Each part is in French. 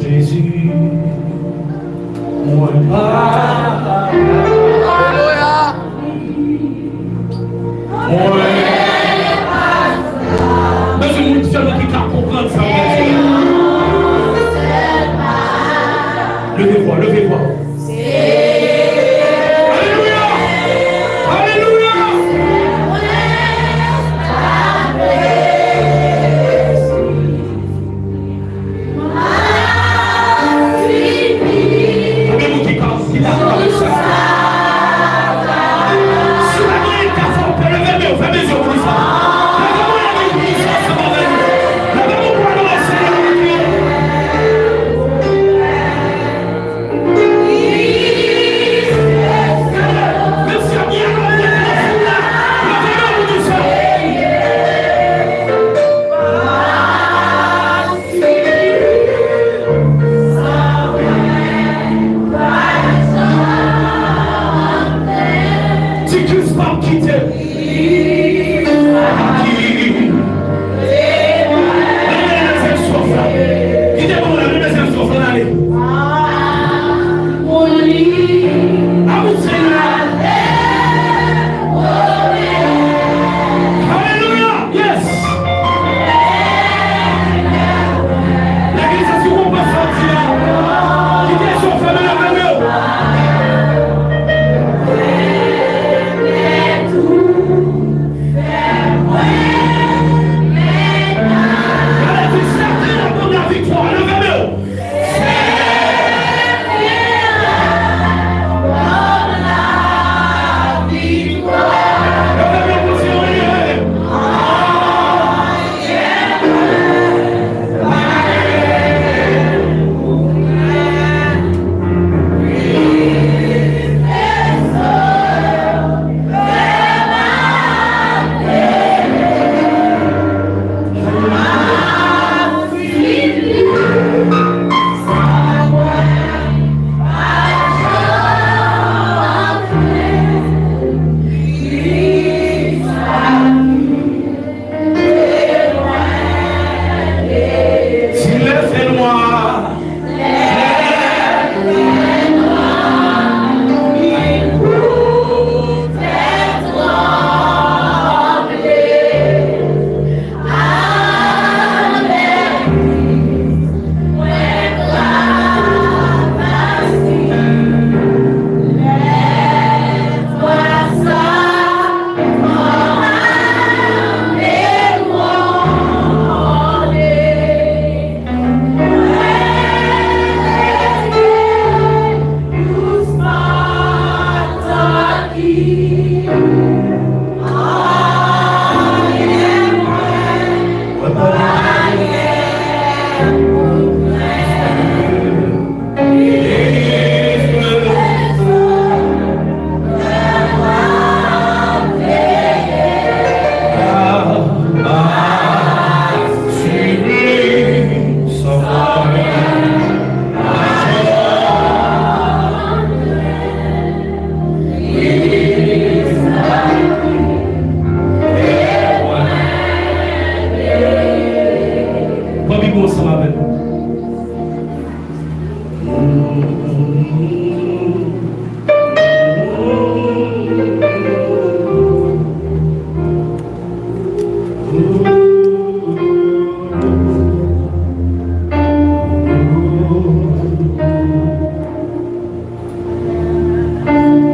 Jésus, moi pas. Mais je vous dis seulement qui t'a comprendre ça. Levez-moi, levez-moi. Alléluia! Alléluia! Avez-vous qui pense qu'il a parlé ça? Si la main est à fond, levez-moi, faites mes yeux pour ça. Levez-moi la main pour ça, ça va venir. Levez-moi pour adorer le Seigneur.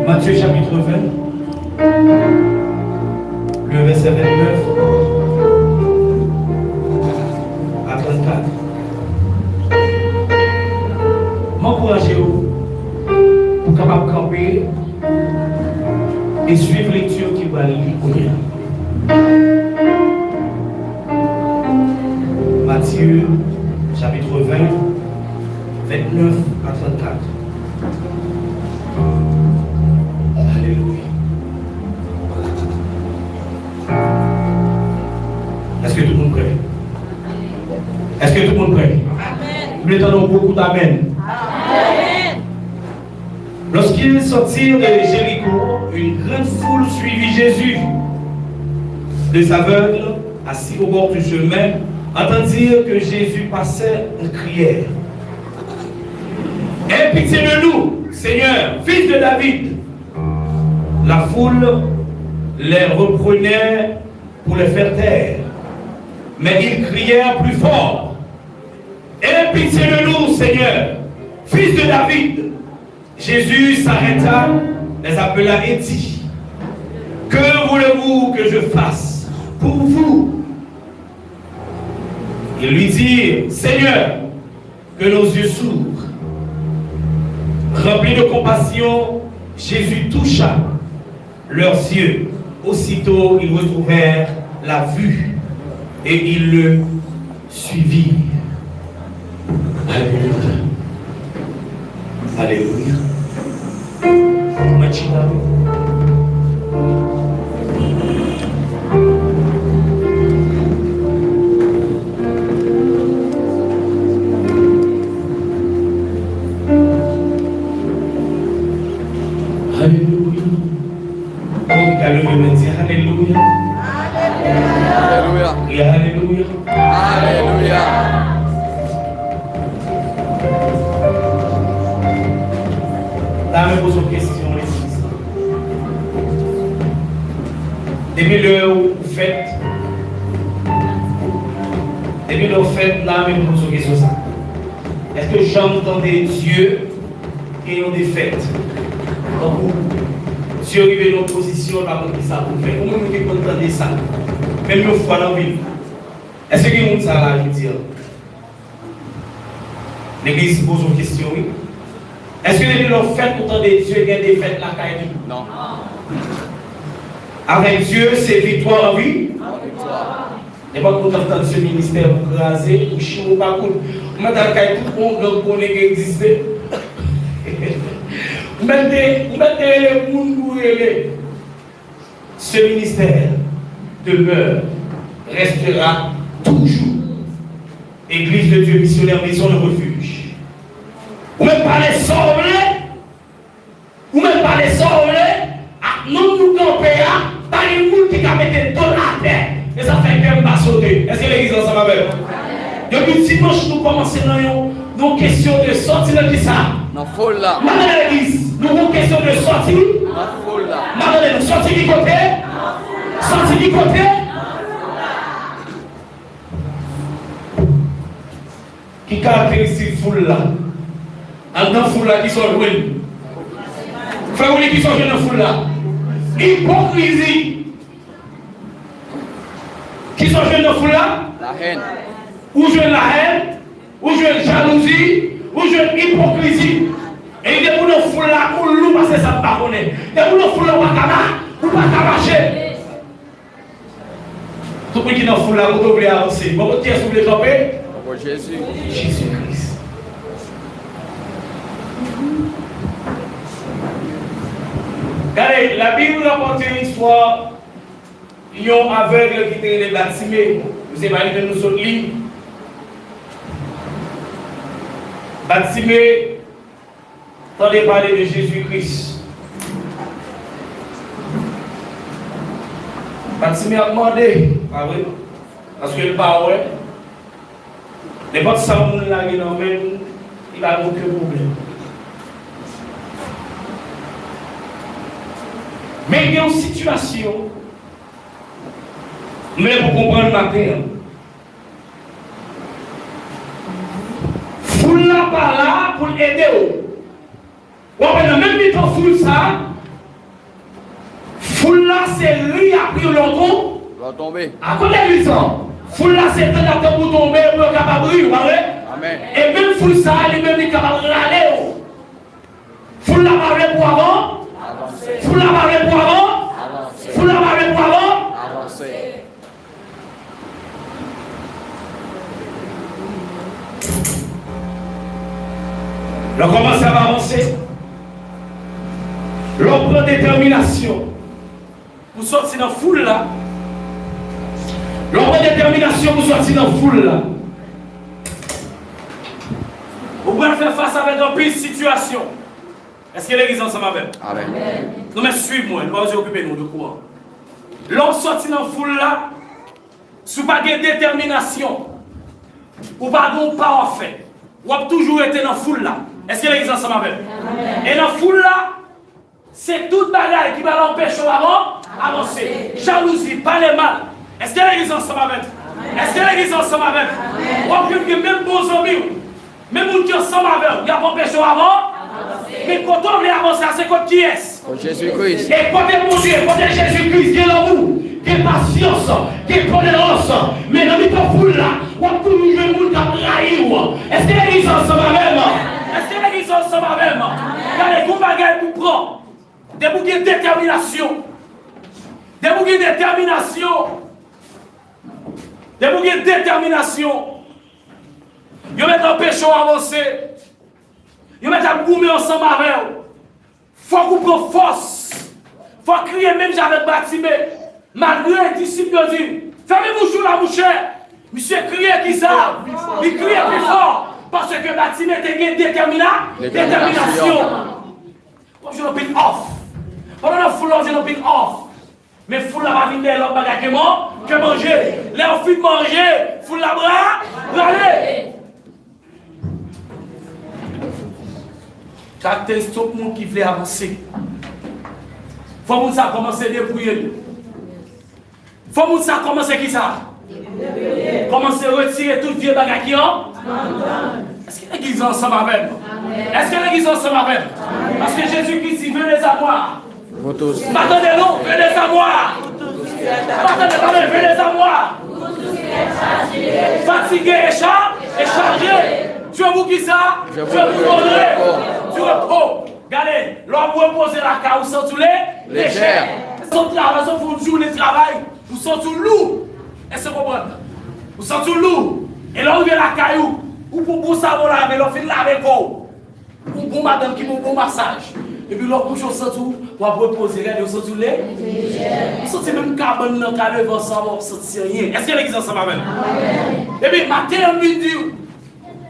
Matthieu chapitre 20, le verset 29 à 34. M'encouragez-vous pour capable camper et suivre les lecture qui va lire. Matthieu chapitre 20, 29 à 34. Alléluia. Est-ce que tout le monde prêt? Est-ce que tout le monde prêt? Amen. Nous attendons beaucoup d'amen. Amen. Lorsqu'ils sortirent de Jéricho, une grande foule suivit Jésus. Les aveugles, assis au bord du chemin, entendirent que Jésus passait et crièrent: Aie pitié de nous, Seigneur, fils de David. La foule les reprenait pour les faire taire, mais ils crièrent plus fort. Aie pitié de nous, Seigneur, fils de David. Jésus s'arrêta, les appela et dit: que voulez-vous que je fasse pour vous? Ils lui dirent: Seigneur, que nos yeux s'ouvrent. Rempli de compassion, Jésus toucha leurs yeux. Aussitôt, ils retrouvèrent la vue et ils le suivirent. Alléluia. Alléluia. Alléluia. Alléluia. Et alléluia. Alléluia. Là, je me pose une question. Depuis l'heure où vous faites, depuis l'heure où vous faites, là, je me pose une question. Est-ce que j'entendais Dieu qui ont des fêtes? Donc, Dieu arrive dans une position là pour ça pour faire. Comment nous entendons ça? Même une fois dans la vie. Est-ce que nous ça là, je veux dire? L'église pose une question, oui. Est-ce que les gens fêtes pour entendre Dieu et des fêtes là quand Non. Avec Dieu, c'est victoire en vie. Et pas qu'on entend ce ministère pour craser, pour chier ou pas contre. On m'a dit que tout le monde connaît qu'il existe. Ce ministère demeure, restera toujours. Église de Dieu missionnaire, maison de refuge. Ou même pas les sorts, ou même pas les sorts, nous nous campons, pas les gens qui ont mis dans la terre. Et ça fait qu'elle va sauter. Est-ce que l'église ensemble avec? Depuis dimanche, nous commençons dans une question de sortir de ça. Non, foule là. Maintenant, l'église, nous avons une question de sortir. Non, foule là. Maintenant, nous sortir du côté. Sortir du côté. Qui caractérise cette foule là? En dans foule là qui sont loin. Frère, qui sont dans foule là. Hypocrisie. Qui sont jeunes dans foule là? La haine. Ou jeune la haine, ou jeune jalousie, ou jeune hypocrisie. Et il y a des gens qui foule là, ou loup parce que ça ne pas connaître. Il y a des gens qui foule là, ou pas marcher. Tout le monde qui est dans foule là, vous devez avancer. Bon, qui est-ce que vous voulez tromper? Jésus. Jésus-Christ. Regardez, la Bible rapporte une histoire. Il y a un aveugle qui était baptisé. Vous avez validé nous autres livres. Baptisé, attendez parler de Jésus-Christ. Baptisé a demandé, ah oui, parce que le parole, n'importe ça, on l'a dit non, même, il n'a aucun problème. Mais il y a une situation, mais pour comprendre ma terre, foule là par là pour aider. Ou même temps foule ça, foule là c'est lui a pris l'autre. Va tomber. À côté de ça, foule là c'est un pour tomber, pour capable de briller. Amen. Et même foule ça, lui-même est capable de râler. Foule là parler pour avant. Foule là parler pour avant. Foule là parler pour avant. Avancer. On commence à avancer. L'on prend détermination. Pour sortir dans la foule là. L'on prend détermination pour sortir dans la foule là. Vous pouvez faire face avec une pire situation. Est-ce que l'église ensemble avec? Amen. Nous mais suivez-moi, nous allons occuper nous de quoi? L'on sortit dans la foule là, sous pas de détermination, ou pas de parfait. ou a toujours été dans la foule là. Est-ce que l'église ensemble avec? Et dans la foule là, c'est toute bagaille qui va l'empêcher avant avancer. Jalousie, parler mal. Est-ce que l'église ensemble avec? Est-ce que l'église ensemble avec? Ou a même bons amis, même gens qui ensemble avec, il y a empêché avant. Mais quand on veut avancer, c'est quoi qui est? Jésus-Christ. Et côté mon Dieu, côté Jésus-Christ, il y a l'amour, il y a patience, il y a tolérance. Mais dans le foule là, on a toujours le monde qui a trahi. Est-ce que l'église ensemble même? Est-ce que l'église ensemble même? Regardez, vous bagaille pour prendre. Des bouquets de détermination. Des bouquets de détermination. Des bouquets de détermination. Ils mettent un péché avancer. Ils mettent un goumer ensemble avec eux. Faut qu'on prenne force. Faut crier même j'avais bâtiment. Malgré les disciples disent, fermez-vous sur la bouche. Monsieur criait qui ça? Il criait plus fort. Parce que bâtiment était détermination. Comme je l'ai pris off. Pendant la foule, je l'ai pris off. Mais foule la va venir l'autre bagage que manger. Les filles manger, foule la bras, allez. Caractéristique tout le monde qui veut avancer. Faut que ça commence à débrouiller. Faut que ça commence à qui ça? Commencer à retirer tout vieux bagage qui ont. Est-ce que l'église est ensemble avec? Est-ce que l'église est ensemble avec? Parce que Jésus-Christ dit venez à moi. Attendez-nous, venez à moi. Attendez, venez à moi. Fatigué et chargé. Tu veux vous qui ça? Je veux vous donner. Tu repos. Regardez, l'homme reposer la car, vous sentez tous les légères. Son travail, son journée de travail, vous sentez tout lourd. Est-ce que vous comprenez? Vous sentez tout lourd. Et là, vous vient la caillou. Ou pour ça, vous lavez, vous faites laver quoi? Ou pour madame qui vous bon massage. Et puis, l'autre, vous sentez tout, vous reposer, regardez, vous sentez tous les légères. Vous sentez même carbone dans le calme, vous sentez rien. Est-ce que l'église ensemble avec? Et puis, matin, on lui dit,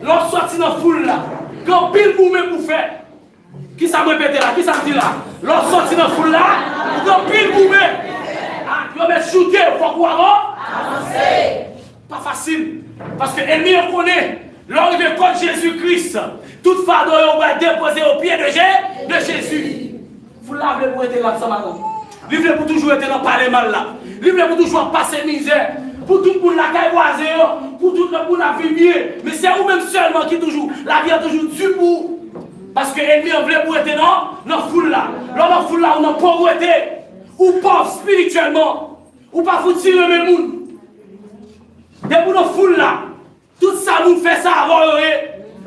lorsque sorti dans la foule là, quand pile vous même pour faire, qui ça me répète là, qui ça me dit là, lorsque sorti dans la foule là, quand pile vous même, vous me shooter, il faut qu'on avancer. Pas facile, parce que l'ennemi connaît, l'homme de contre Jésus-Christ, toute fardeau on va déposer au pied de Jésus. Vous l'avez pour être là, ça maintenant. Vivez pour toujours être dans le parler mal là. Vivez pour toujours passer misère. Pour tout le monde la caille voisée, pour tout le monde la vie bien. Mais c'est vous-même seulement qui toujours, la vie a toujours dû pour. Parce que l'ennemi en voulait pour être dans la foule là. Dans la foule là, on n'a pas été. Ou pauvre spirituellement. Ou pas vous tirer le même monde. Dès pour la foule là, tout ça nous fait ça avant.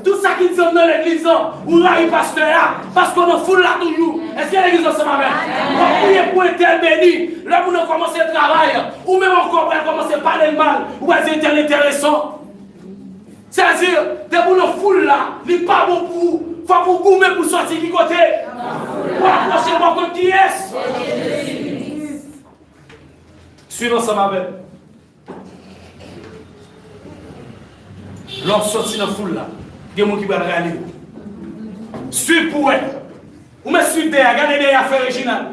Tout ça qui dit dans l'église, ou là, il pasteur là, parce qu'on a foule là toujours. Est-ce que l'église ensemble avec? On prie pour être béni. Là, vous ne commencez le travail, ou même encore, vous commencez à parler le mal, ou à être intéressant. C'est-à-dire, dès que vous foule là, il n'est pas bon pour vous. Il faut que vous goumez pour sortir du côté. Pour approcher votre qui est. Suivez ensemble avec. Lorsque sortir dans la foule là, il y a des gens qui vont regarder. Suivez pour eux. Ou me suivez derrière, regardez derrière affaire originale.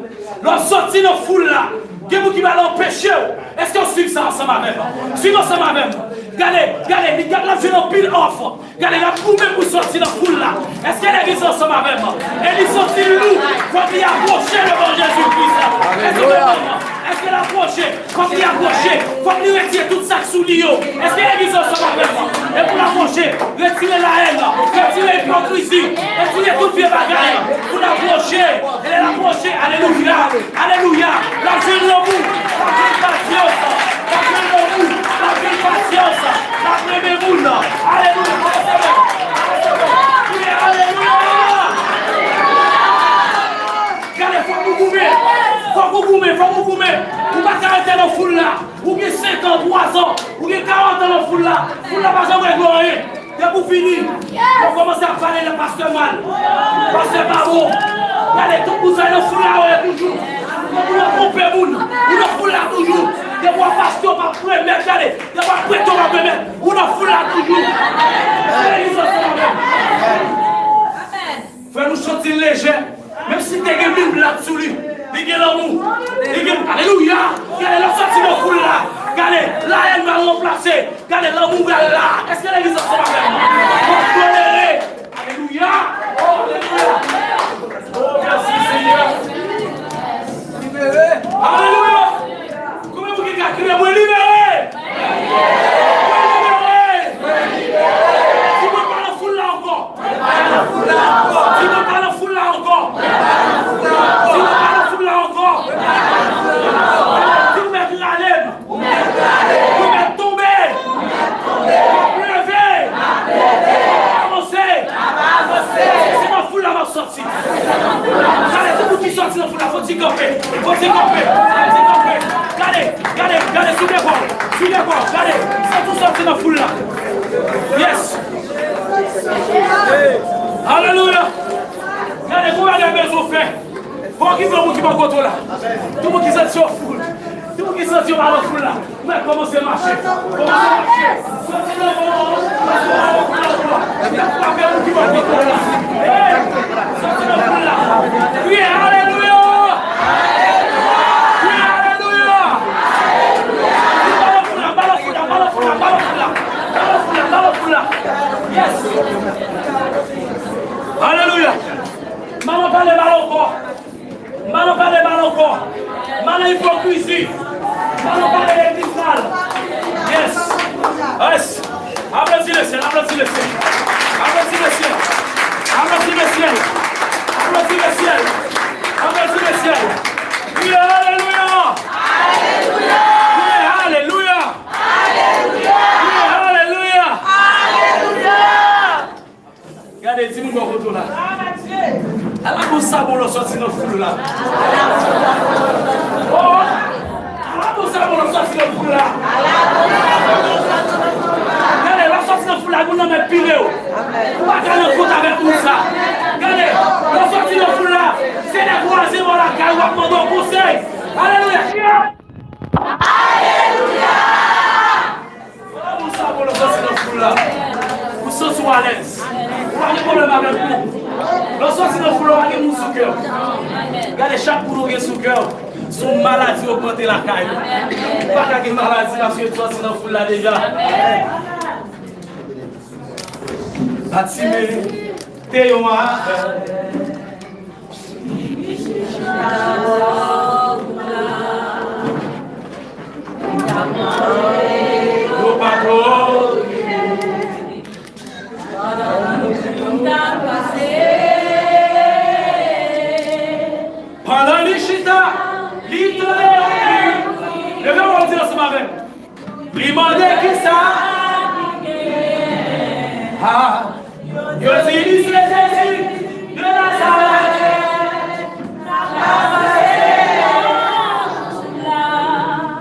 Lorsque sortir dans la foule là, il y a des gens qui vont l'empêcher. Est-ce qu'on suit ça ensemble avec? Suivez ensemble avec. Regardez, la jeune pile off. Regardez, la poule pour sortir dans la foule là. Est-ce qu'elle est venue ensemble avec moi? Elle est sortie de nous. Faut qu'il approche devant Jésus-Christ. Est-ce qu'elle approche? Faut qu'il approche. Faut qu'il retire tout ça sous l'eau. Est-ce qu'elle est venue ensemble avec moi? Et pour l'approcher, retirez la haine, retirez l'hypocrisie, retirez toute vieille bagaille. Pour l'approcher, elle est approchée. Alléluia. Alléluia. La jeune l'amour, la jeune patience, la jeune l'amour, la jeune patience, la première boule. Alléluia. Alléluia. Regardez, faut vous goumer. Vous ne pouvez pas arrêter dans la foule là. Vous avez 53 ans, vous avez 40 ans dans la foule là. Vous ne pouvez pas jamais gloire. Dès que vous finissez, vous commencez à parler le pasteur mal. Pasteur pas bon. Regardez, tout vous avez dans la foule là toujours. Vous ne trompez pas. Vous ne foule là toujours. Des fois, pasteur pas prêt, regardez. Des fois, prêteur pas prêt. Vous ne foule là toujours. Fais nous chanter léger. Même si tu as une Bible là-dessous, il y a l'amour. Alléluia. Regardez la sortie de la foule là. Regardez, là, elle va remplacer. Regardez l'amour là. Est-ce que l'église est ensemble avec moi? sortir. Regardez, tout le monde qui sortit dans la foule, là, faut-il camper. Faut-il camper. Faut-il camper. Regardez, sous les bords. Sous les bords, regardez. Ils sont tous sortis dans la foule là. Yes. Alléluia. Regardez, vous regardez la maison fait. Faut qu'il y ait un monde qui va contrôler là. Tout le monde qui s'est sur la foule. Tout le monde qui s'est sur la foule là. Mais comment c'est marché? Comment c'est marché? Sortez dans la foule. Il y a pas de monde qui va contrôler là. Sortez dans la foule là. Oui, alléluia. Oui, alléluia. Yes. Alléluia. Maman parle mal encore. Maman parle mal encore. Maman hypocrisie. Maman parle d'église sale. Yes. Yes. Applaudis le ciel. Applaudis le ciel. Applaudis le ciel. Applaudis le ciel. Applaudis le ciel. Applaudis le ciel. Oui, alléluia. Alléluia. Oui, alléluia. Alléluia. Oui, alléluia. Alléluia. Regardez, dis-moi mon retour là. Elle a beau sabon le sorti dans le foule là. Oh, elle a beau sabon le sorti dans le foule là. Regardez, la sortie dans le foule là, vous n'avez pire. Vous pas qu'à le compte avec tout ça. Regardez, la sortie dans le foule là, c'est les voisins dans la caille, vous demandez un conseil. Alléluia. Alléluia. Voilà beau sabon le sorti dans le foule là. Vous sentez à l'aise. Vous n'avez pas de problème avec vous. Lorsque c'est dans le foule, on a mon sous-cœur. Regardez, chaque boulot qui est sous-cœur, son maladie augmente la caille. Pas qu'il y ait maladie parce que toi, c'est dans le foule là déjà. Atime, t'es yon pendant l'Ichita, l'Italie, levez-moi dire ce matin. L'imandé qui ça? Ah, yo dis c'est Jésus de Nazareth.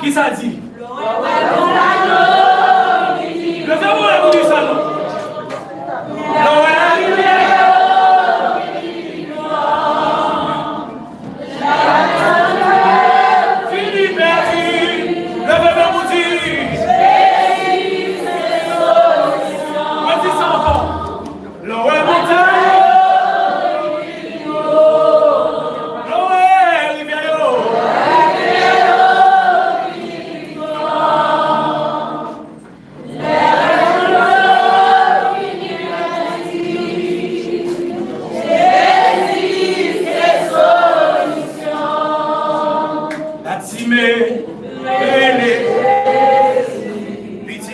Qui ça dit? Levez-moi la bouche ça non.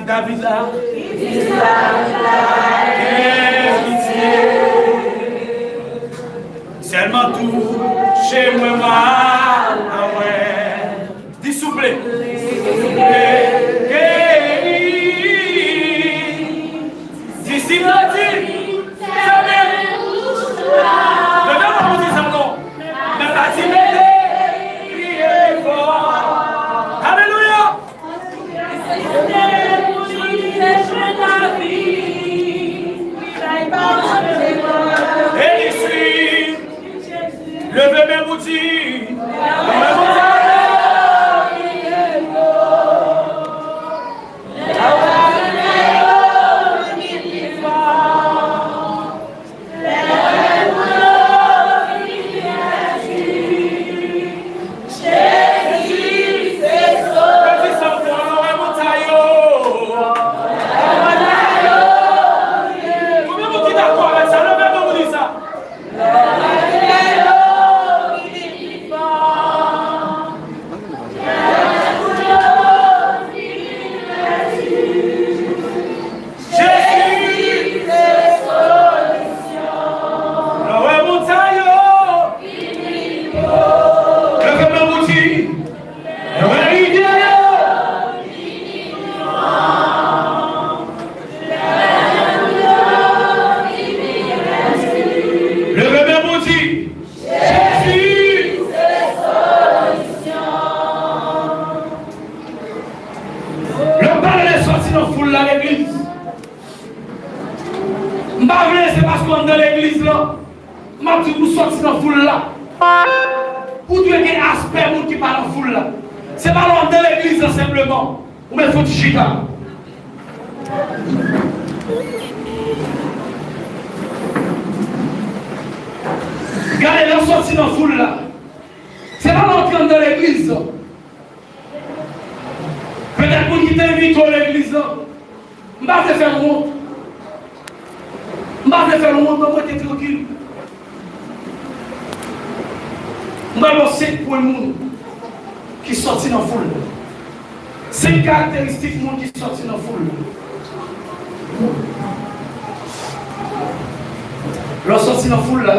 David là, seulement tout chez moi, ah ouais, dis s'il vous plaît, dis s'il vous plaît, levez mes boutiques. parce qu'on est dans l'église là, m'a dit vous sortir dans la foule là. Vous devez avoir un aspect qui parle dans la foule là. C'est pas dans l'église là simplement. Ou bien il faut du chita. Regardez la sortie dans la foule là. C'est pas l'entrée dans l'église là. Peut-être pour qui t'invite à l'église là. Je ne vais pas faire honte. Je ne vais pas faire honte, mais moi je suis tranquille. Je vais avoir 5 points de monde qui sortent dans la foule. 5 caractéristiques de monde qui sortent dans la foule. Leur sortie dans la foule là,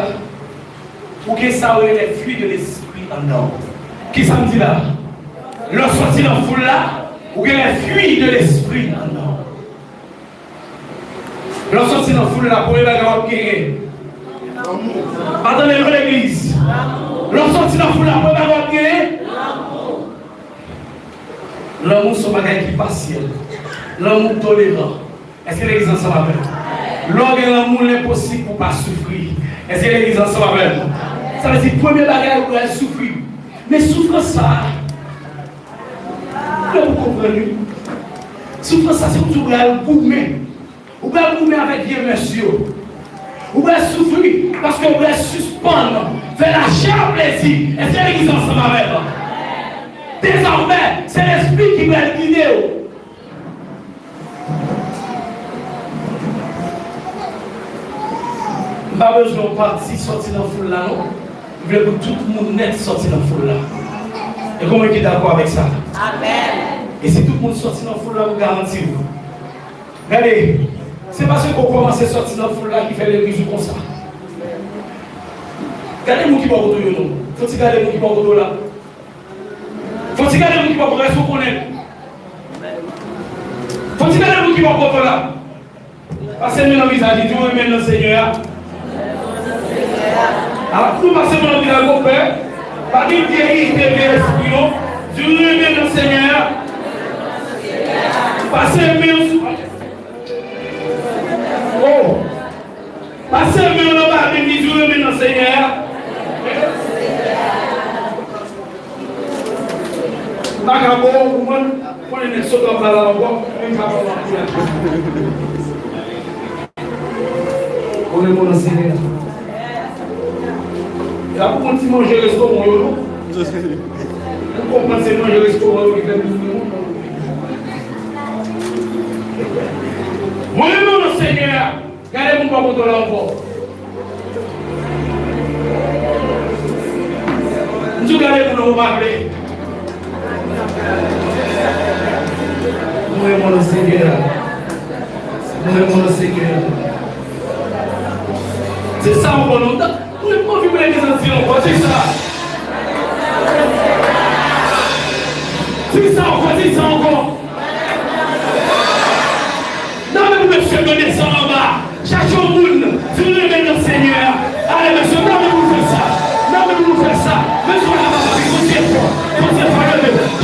pour que ça ait les fruits de l'esprit en or. Qui ça me dit là? Leur sortie dans la foule là, pour que les fruits de l'esprit en or. Leur sortie dans la foule là, pour les bagages qui est. Attendez dans l'église. Leur sortie dans la foule là, pour les bagages qui est. L'amour, c'est un bagage qui est partiel. L'amour tolérant. Est-ce que l'église ensemble avec? Lorsque l'amour est impossible pour ne pas souffrir. Est-ce que l'église ensemble avec? Ça veut dire que le premier bagage où elle souffrir. Mais souffre ça. Vous comprenez? Souffre ça, c'est comme si vous voulez goumer. Vous voulez goumer avec vieux monsieur. Vous voulez souffrir parce que vous voulez suspendre. Faire la chair plaisir. Est-ce que l'église ensemble avec? Désormais, c'est l'esprit qui va le guider. Pas besoin de partir sortir dans la foule là, non? Je veux que tout le monde net sortir dans la foule là. Et comment est-ce d'accord avec ça? Amen. Et si tout le monde sortit dans la foule là, vous garantissez. Regardez, c'est parce qu'on commence à sortir dans la foule là qui fait l'église comme ça. Regardez les gens qui vont autour de nous. Faut-il regarder les gens qui vont autour là? Faut-il regarder les gens qui vont autour là? Est-ce qu'on connaît? Faut-il regarder les gens qui vont autour là? Passez nous dans le visage, dites-vous, amen le Seigneur. Alors, nous passons dans le visage, mon Père. Pas dire vieillir, l'esprit, non. Dieu amen le Seigneur. Passez amen. Oh. Passez amen le bas, Dieu amen le Seigneur. Macabo, on est sur le bas là, on est mon Seigneur. Il y a beaucoup de manger le restaurant. Vous comprenez manger le restaurant qui fait tout le monde. Moi, mon Seigneur, regardez mon papa là encore. Nous regardez pour nous parler. Moi, mon Seigneur. Moi, mon Seigneur. C'est ça, on va nous dire. Vous ne pouvez pas vivre les anciens, c'est ça. C'est ça, on va dire ça encore. Non, mais vous monsieur, donnez ça en bas. Cherchez au monde. Si vous aimez le Seigneur. Allez, monsieur, non, mais vous faites ça. Non, mais vous faites ça. Monsieur, là,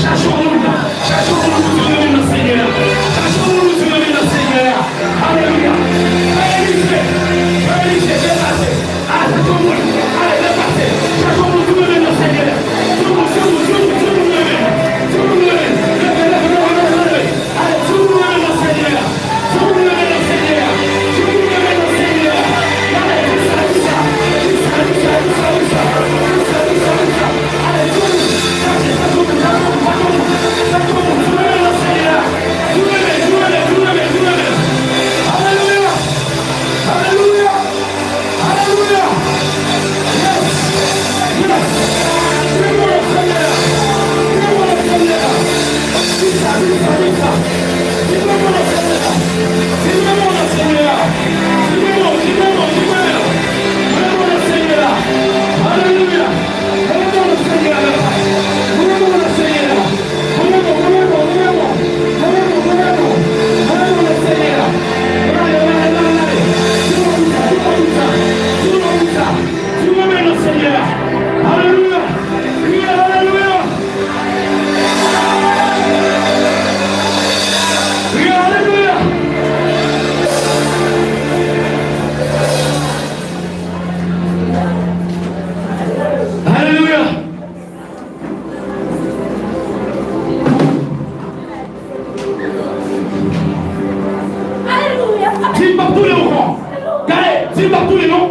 cherchez au monde. Cherchez au monde, si vous aimez le Seigneur. Cherchez au monde, si vous aimez le Seigneur. Alléluia. Allez, dépassez. Allez, tout le monde. Allez, dépassez. Cherchez au monde, si vous aimez le Seigneur. Tout le monde, tout le monde, tout le monde, tout le monde. Tout le monde. Allez, tout le monde le Seigneur. Tout le monde le Seigneur. Tout le monde le Seigneur. Allez, tout ça, tout ça.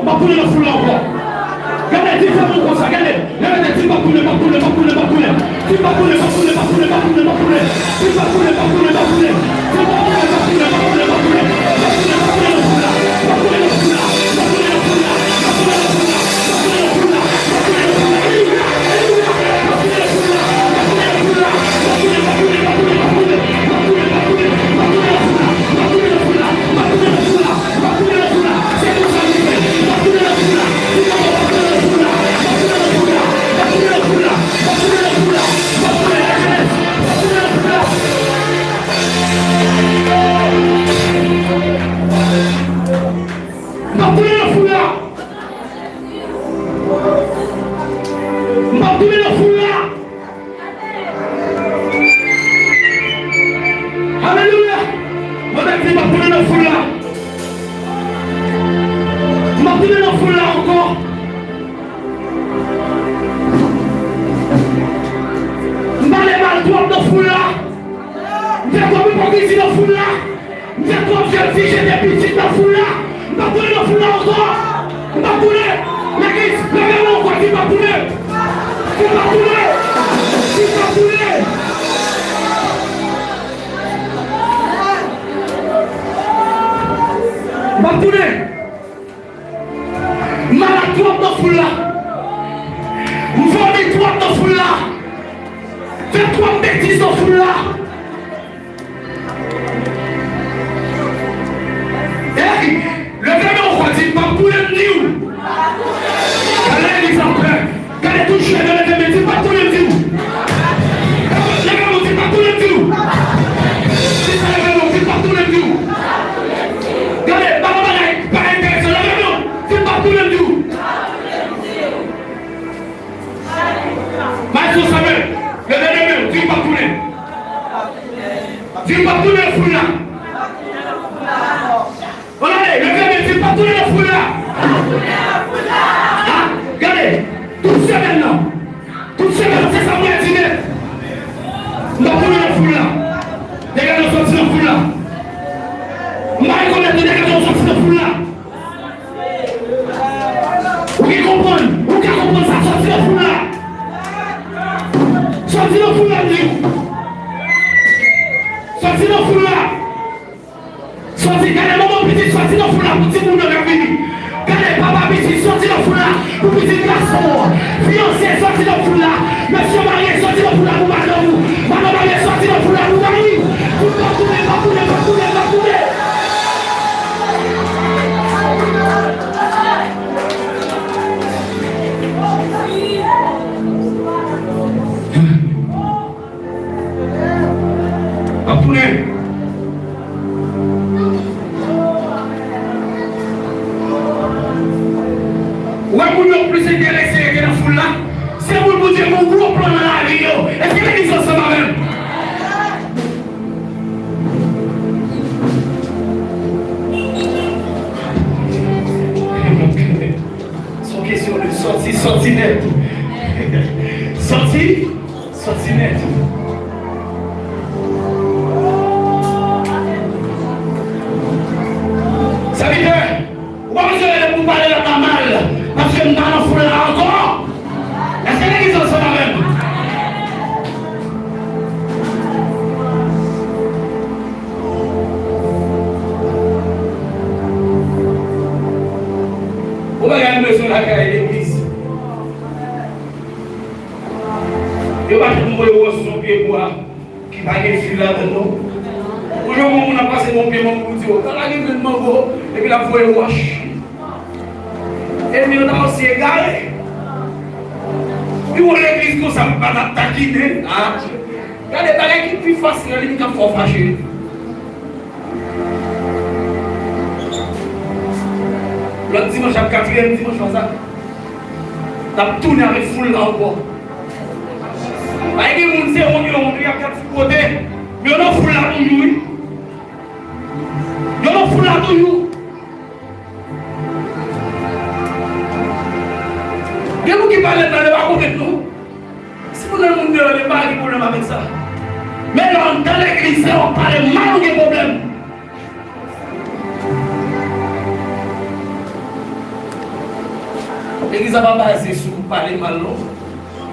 On va couler le foule encore. Regardez, dis ça comme ça, regardez. Regardez, tu vas couler, pas couler, pas couler, pas couler. Tu vas couler, pas couler, pas couler, pas couler, pas couler. Tu vas couler, pas couler, pas couler. Tu vas couler, pas couler, pas couler, pas couler. Pas couler le foule là. Pas couler le foule là. Pas couler le foule là. Pas couler le foule là. Pas couler le foule là. Pas couler le foule là. Pas couler le foule là. Pas couler le foule là. Pas couler, pas couler, pas couler, pas couler. Pas couler, pas couler, pas couler le foule là. Pas couler le foule là. Pas couler le foule là. Pas couler le foule là. C'est tout ça qui fait. Pas couler le foule là. Le dimanche à 4e dimanche, tu as tourné avec foule là encore. Il y a des gens qui ont dit à 4 côtés, mais on a foule là pour nous. On a foule là pour nous. Il y a des gens qui parlent dans le bas avec nous. Si vous avez un monde de pas de problème avec ça. Mais là, dans l'église, on parle mal de problème. L'église n'a pas basé sur parler mal, non?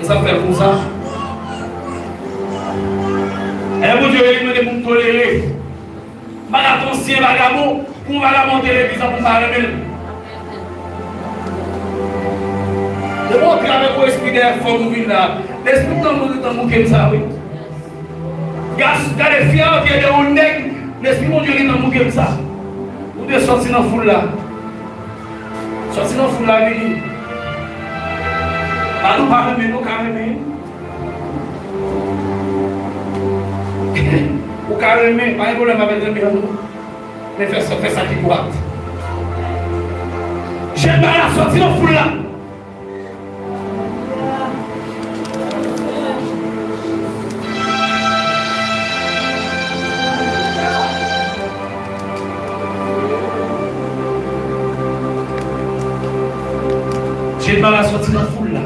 Et ça fait comme ça. Et mon Dieu, il me dit pour me tolérer. Je ne vais pas ancien vagabond pour vagabonder l'église pour me parler mal. Je vais entrer avec l'esprit des formes là. L'esprit de l'amour comme ça, oui. Regardez, fier qui est de nègre, l'esprit de Dieu qui est dans comme ça. Vous devez sortir dans la foule là. Sortir dans la foule là, oui. Pas nous parler, nous carrément. Ou carrément, pas de problème avec le mien. Mais fais ça qui doit. J'aime bien la sortie dans la foule là. J'ai mal à sortir dans la foule là.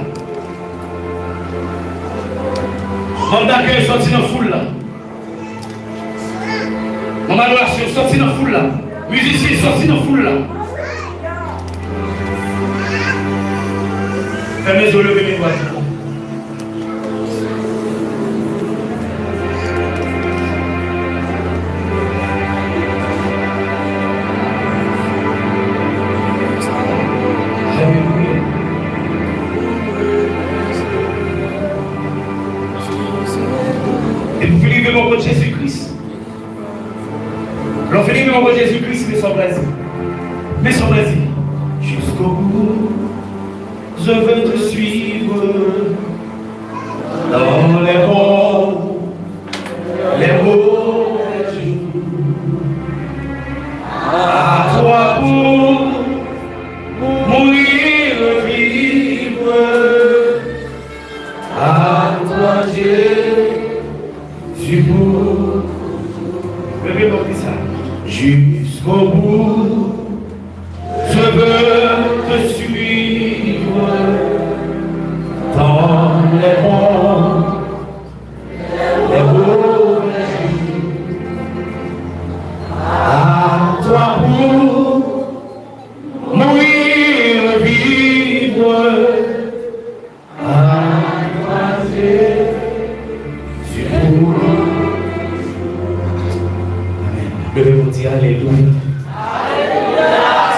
Mon d'accueil sorti dans la foule là. Mon adoration sorti dans la foule là. Musicien sorti dans la foule là. Fais mes yeux lever mes doigts. Mon Dieu Jésus-Christ. L'on finit mon Dieu Jésus-Christ, mais sans plaisir. Mais sans plaisir. Jusqu'au bout, je veux te suivre dans les mots jours. À toi pour mourir, vivre. À toi Dieu. Jusqu'au bout, je veux te suivre dans les bons, les beaux jours. À toi pour mourir, vivre. À toi Jésus. Levez-vous, dire Alléluia.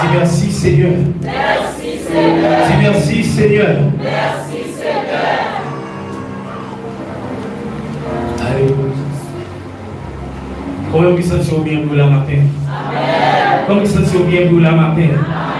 Dis merci Seigneur. Merci Seigneur. Dis merci Seigneur. Merci Seigneur. Alléluia. Comment vous sentez bien pour la matin? Amen. Comment vous sentez bien pour la matin? Amen.